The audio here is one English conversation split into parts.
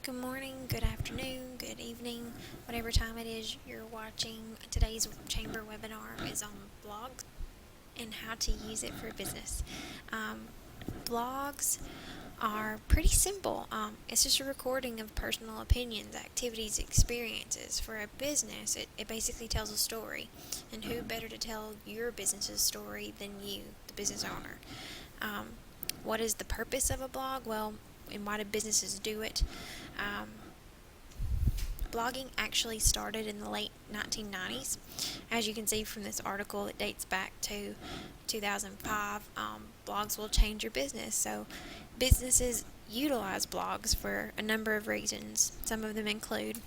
Good morning, good afternoon, good evening, whatever time it is you're watching. Today's chamber webinar is on blogs and how to use it for business. Blogs are pretty simple. It's just a recording of personal opinions, activities, experiences. For a business, it basically tells a story. And who better to tell your business's story than you, the business owner? What is the purpose of a blog? Well, and why do businesses do it? Blogging actually started in the late 1990s. As you can see from this article, it dates back to 2005. Blogs will change your business. So businesses utilize blogs for a number of reasons. Some of them include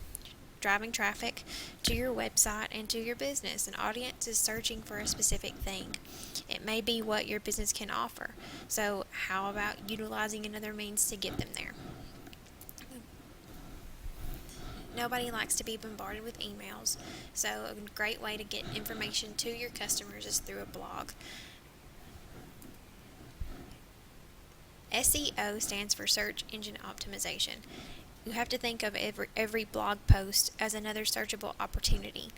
driving traffic to your website and to your business. An audience is searching for a specific thing. It may be what your business can offer. So how about utilizing another means to get them there? Nobody likes to be bombarded with emails, so a great way to get information to your customers is through a blog. SEO stands for Search Engine Optimization. You have to think of every blog post as another searchable opportunity.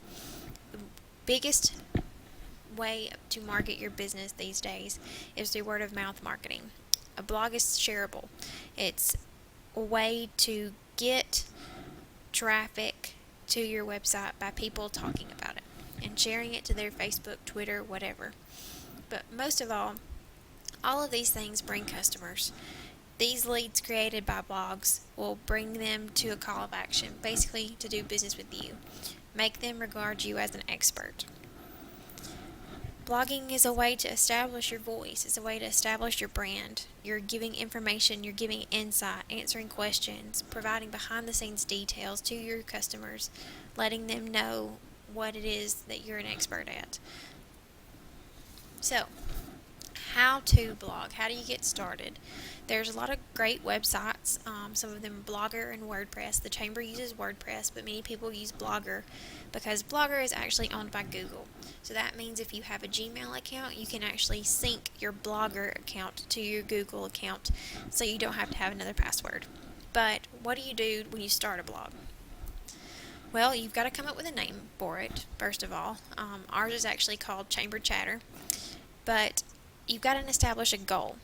The biggest way to market your business these days is through word of mouth marketing. A blog is shareable. It's a way to get traffic to your website by people talking about it and sharing it to their Facebook, Twitter, whatever. But most of all of these things bring customers. These leads created by blogs will bring them to a call of action, basically to do business with you. Make them regard you as an expert. Blogging is a way to establish your voice. It's a way to establish your brand. You're giving information, you're giving insight, answering questions, providing behind-the-scenes details to your customers, letting them know what it is that you're an expert at. So, how to blog? How do you get started? There's a lot of great websites. Some of them are Blogger and WordPress. The Chamber uses WordPress, but many people use Blogger because Blogger is actually owned by Google. So that means if you have a Gmail account, you can actually sync your Blogger account to your Google account so you don't have to have another password. But what do you do when you start a blog? Well, you've got to come up with a name for it, first of all. Ours is actually called Chamber Chatter. But you've got to establish a goal.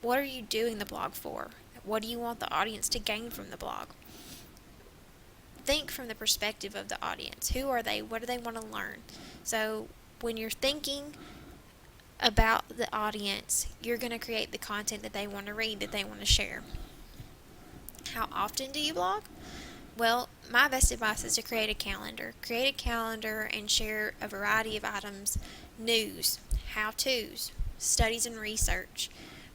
What are you doing the blog for? What do you want the audience to gain from the blog? Think from the perspective of the audience. Who are they? What do they want to learn? So when you're thinking about the audience, you're going to create the content that they want to read, that they want to share. How often do you blog? Well, my best advice is to create a calendar. Create a calendar and share a variety of items: news, how-tos, studies and research,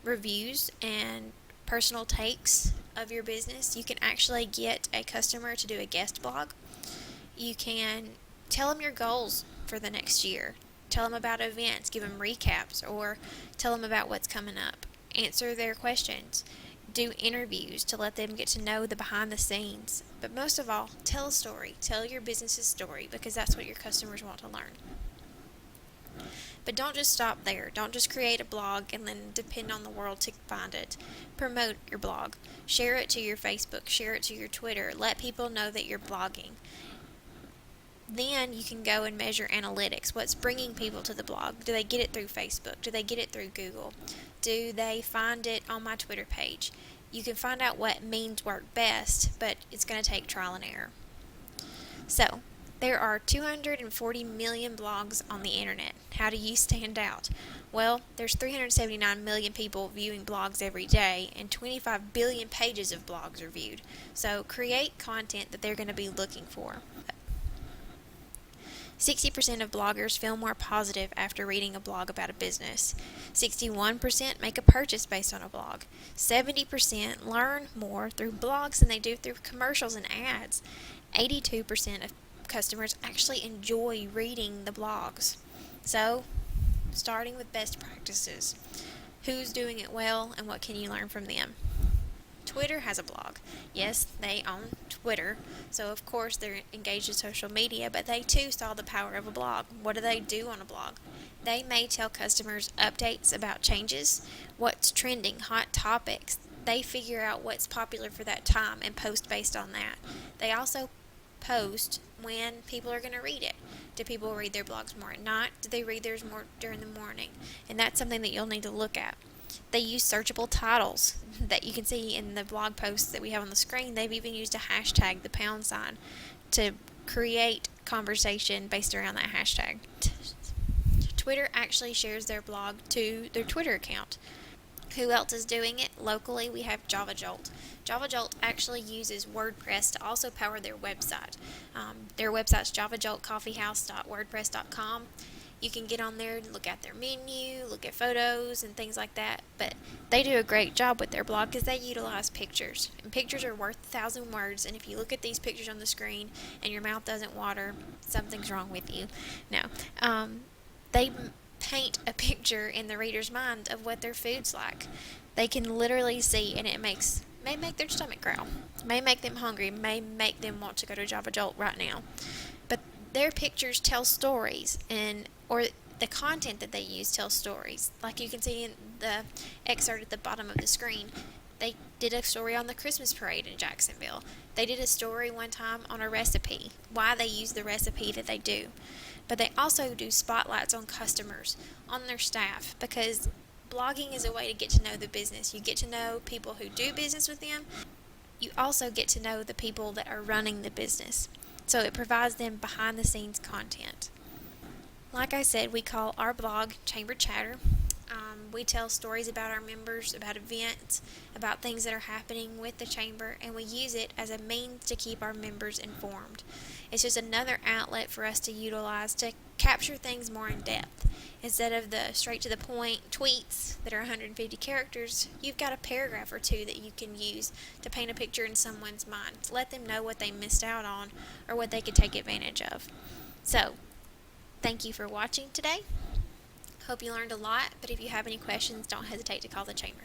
reviews, and personal takes of your business. You can actually get a customer to do a guest blog. You can tell them your goals for the next year. Tell them about events, give them recaps, or tell them about what's coming up. Answer their questions. Do interviews to let them get to know the behind the scenes. But most of all, tell a story. Tell your business's story, because that's what your customers want to learn. But don't just stop there. Don't just create a blog and then depend on the world to find it. Promote your blog. Share it to your Facebook. Share it to your Twitter. Let people know that you're blogging. Then you can go and measure analytics. What's bringing people to the blog? Do they get it through Facebook? Do they get it through Google? Do they find it on my Twitter page? You can find out what means work best, but it's going to take trial and error. So, there are 240 million blogs on the internet. How do you stand out? Well, there's 379 million people viewing blogs every day, and 25 billion pages of blogs are viewed. So create content that they're going to be looking for. 60% of bloggers feel more positive after reading a blog about a business. 61% make a purchase based on a blog. 70% learn more through blogs than they do through commercials and ads. 82% of customers actually enjoy reading the blogs. So, starting with best practices. Who's doing it well and what can you learn from them? Twitter has a blog. Yes, they own Twitter, so of course they're engaged in social media, but they too saw the power of a blog. What do they do on a blog? They may tell customers updates about changes, what's trending, hot topics. they figure out what's popular for that time and post based on that. They also post when people are going to read it. Do people read their blogs more at night? Do they read theirs more during the morning? And that's something that you'll need to look at. They use searchable titles that you can see in the blog posts that we have on the screen. They've even used a hashtag, the # to create conversation based around that hashtag. Twitter actually shares their blog to their Twitter account. Who else is doing it? Locally, we have Java Jolt. Java Jolt actually uses WordPress to also power their website. Their website's javajoltcoffeehouse.wordpress.com. You can get on there and look at their menu, look at photos and things like that. But they do a great job with their blog because they utilize pictures. And pictures are worth 1,000 words. And if you look at these pictures on the screen and your mouth doesn't water, something's wrong with you. No. They paint a picture in the reader's mind of what their food's like. They can literally see, and it may make their stomach growl, may make them hungry, may make them want to go to Java Jolt right now. But their pictures tell stories, or the content that they use tells stories. Like you can see in the excerpt at the bottom of the screen, they did a story on the Christmas parade in Jacksonville. They did a story one time on a recipe, why they use the recipe that they do. But they also do spotlights on customers, on their staff, because blogging is a way to get to know the business. You get to know people who do business with them. You also get to know the people that are running the business. So it provides them behind the scenes content. Like I said, we call our blog Chamber Chatter. We tell stories about our members, about events, about things that are happening with the chamber, and we use it as a means to keep our members informed. It's just another outlet for us to utilize to capture things more in depth. Instead of the straight to the point tweets that are 150 characters, you've got a paragraph or two that you can use to paint a picture in someone's mind, to let them know what they missed out on or what they could take advantage of. So, thank you for watching today. Hope you learned a lot, but if you have any questions, don't hesitate to call the chamber.